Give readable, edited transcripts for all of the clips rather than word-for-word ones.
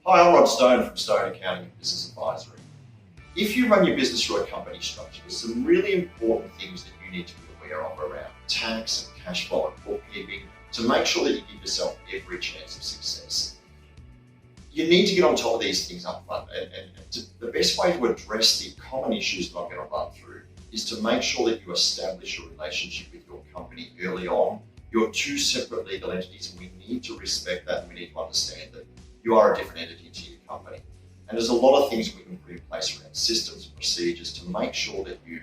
Hi, I'm Rod Stone from Stone Accounting and Business Advisory. If you run your business through a company structure, there's some really important things that you need to be aware of around tax and cash flow and bookkeeping to make sure that you give yourself every chance of success. You need to get on top of these things up front, and the best way to address the common issues that I'm going to run through is to make sure that you establish a relationship with your company early on. You're two separate legal entities, and we need to respect that, and we need to understand that you are a different entity to your company. And there's a lot of things we can put in place around systems and procedures to make sure that you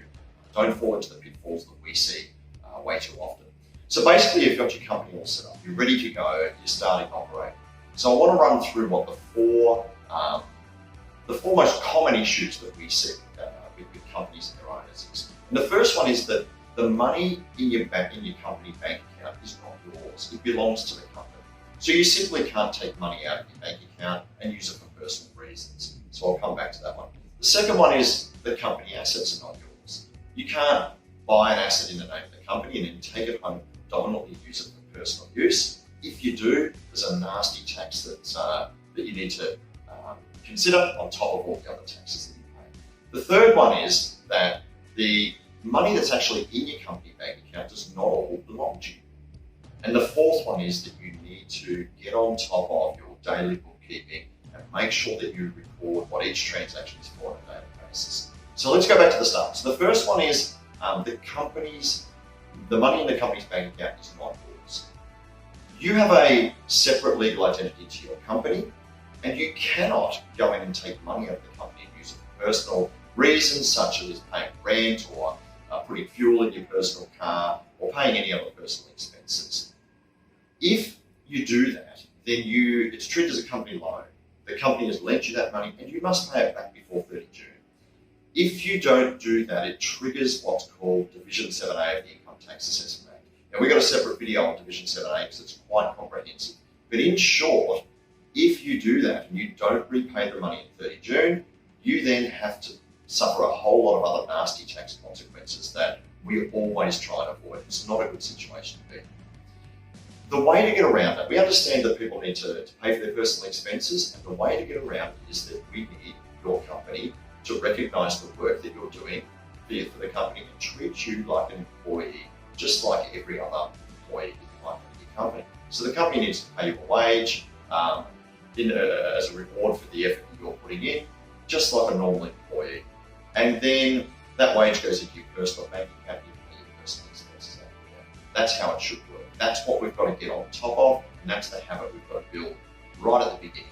don't fall into the pitfalls that we see way too often. So basically, you've got your company all set up, you're ready to go, you're starting to operate. So I want to run through what the four most common issues that we see with companies and their owners is. And the first one is that the money in your company bank account is not yours. It belongs to the company. So you simply can't take money out of your bank account and use it for personal reasons. So I'll come back to that one. The second one is the company assets are not yours. You can't buy an asset in the name of the company and then take it home and predominantly use it for personal use. If you do, there's a nasty tax that you need to consider on top of all the other taxes that you pay. The third one is that the money that's actually in your company bank account does not all belong to you. And the fourth one is that you need to get on top of your daily bookkeeping and make sure that you record what each transaction is for on a daily basis. So let's go back to the start. So the first one is the money in the company's bank account is not yours. You have a separate legal identity to your company, and you cannot go in and take money out of the company and use it for personal reasons such as paying rent or putting fuel in your personal car or paying any other personal expenses. If you do that, then it's treated as a company loan. The company has lent you that money and you must pay it back before 30 June. If you don't do that, it triggers what's called Division 7A of the Income Tax Assessment Act. Now, we've got a separate video on Division 7A because it's quite comprehensive. But in short, if you do that and you don't repay the money in 30 June, you then have to suffer a whole lot of other nasty tax consequences that we always try and avoid. It's not a good situation to be in. The way to get around that, we understand that people need to pay for their personal expenses, and the way to get around it is that we need your company to recognise the work that you're doing for the company and treat you like an employee, just like every other employee that you might have in your company. So the company needs to pay you a wage as a reward for the effort that you're putting in, just like a normal employee. And then that wage goes into your personal bank account, you pay your personal expenses out of there. That's how it should work. That's what we've got to get on top of, and that's the habit we've got to build right at the beginning.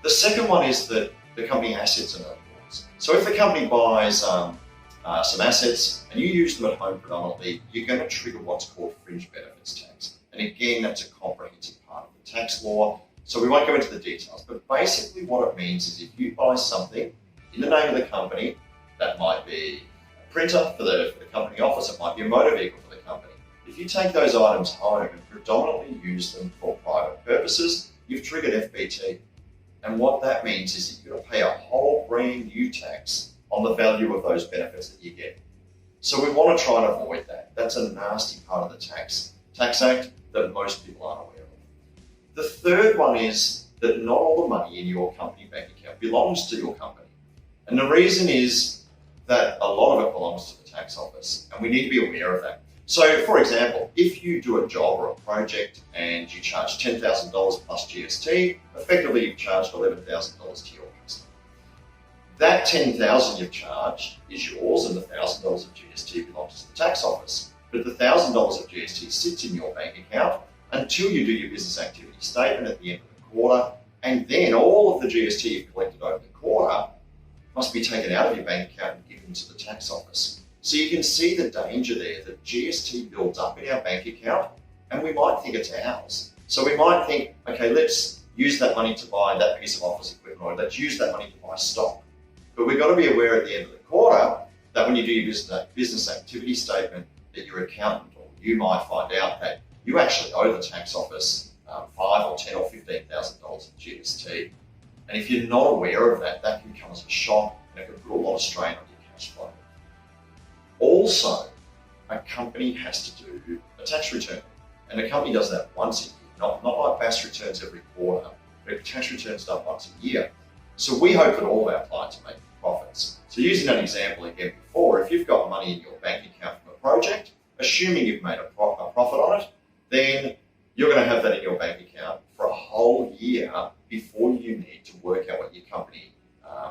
The second one is that the company assets are not yours. So if the company buys some assets and you use them at home predominantly, you're going to trigger what's called fringe benefits tax. And again, that's a comprehensive part of the tax law. So we won't go into the details, but basically what it means is if you buy something in the name of the company, that might be a printer for the company office, it might be a motor vehicle for the company. If you take those items home and predominantly use them for private purposes, you've triggered FBT. And what that means is that you're going to pay a whole brand new tax on the value of those benefits that you get. So we want to try and avoid that. That's a nasty part of the Tax Act that most people aren't aware of. The third one is that not all the money in your company bank account belongs to your company. And the reason is that a lot of it belongs to the tax office, and we need to be aware of that. So, for example, if you do a job or a project and you charge $10,000 plus GST, effectively you've charged $11,000 to your customer. That $10,000 you've charged is yours, and the $1,000 of GST belongs to the tax office. But the $1,000 of GST sits in your bank account until you do your business activity statement at the end of the quarter, and then all of the GST you've collected over the quarter must be taken out of your bank account and given to the tax office. So you can see the danger there that GST builds up in our bank account and we might think it's ours. So we might think, okay, let's use that money to buy that piece of office equipment, or let's use that money to buy stock. But we've got to be aware at the end of the quarter that when you do your business activity statement, that your accountant or you might find out that you actually owe the tax office $5,000 or $10,000 or $15,000 of GST. And if you're not aware of that, that can come as a shock and it can put a lot of strain on your cash flow. Also, a company has to do a tax return, and a company does that once a year, not like BAS returns every quarter. but a tax return's done once a year. So we hope that all of our clients are making profits. So using that example again before, if you've got money in your bank account from a project, assuming you've made a profit on it, then you're going to have that in your bank account for a whole year before you need to work out what your company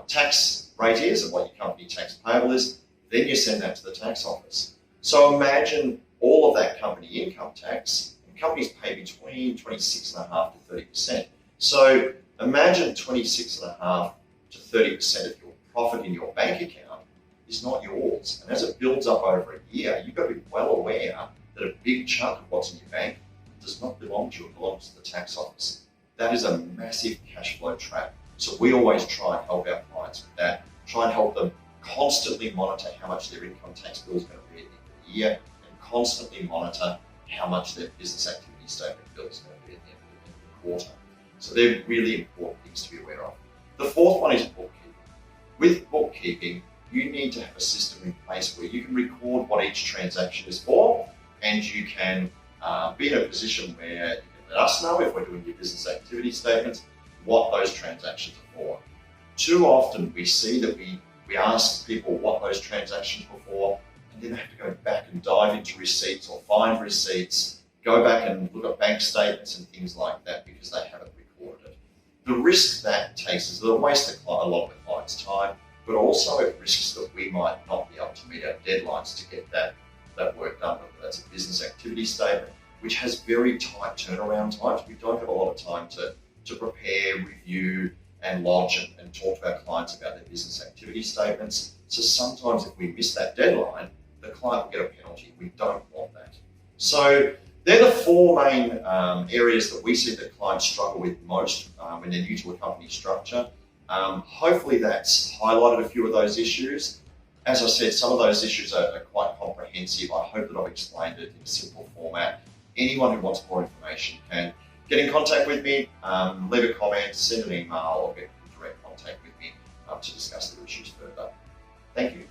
tax rate is and what your company tax payable is. Then you send that to the tax office. So imagine all of that company income tax, and companies pay between 26.5% to 30%. So imagine 26.5% to 30% of your profit in your bank account is not yours. And as it builds up over a year, you've got to be well aware that a big chunk of what's in your bank does not belong to you, it belongs to the tax office. That is a massive cash flow trap. So we always try and help our clients with that, try and help them constantly monitor how much their income tax bill is going to be at the end of the year, and constantly monitor how much their business activity statement bill is going to be at the end of the quarter. So they're really important things to be aware of. The fourth one is bookkeeping. With bookkeeping, you need to have a system in place where you can record what each transaction is for, and you can be in a position where you can let us know, if we're doing your business activity statements, what those transactions are for. Too often we see that we ask people what those transactions were for, and then they have to go back and dive into receipts or find receipts, go back and look at bank statements and things like that because they haven't recorded it. The risk that takes is that it wastes a lot of the client's time, but also it risks that we might not be able to meet our deadlines to get that work done, whether that's a business activity statement, which has very tight turnaround times. We don't have a lot of time to prepare, review, and lodge and talk to our clients about their business activity statements. So sometimes if we miss that deadline, the client will get a penalty. We don't want that. So they're the four main areas that we see that clients struggle with most when they're new to a company structure. Hopefully that's highlighted a few of those issues. As I said, some of those issues are quite comprehensive. I hope that I've explained it in a simple format. Anyone who wants more information can get in contact with me, leave a comment, send an email, or get in direct contact with me to discuss the issues further. Thank you.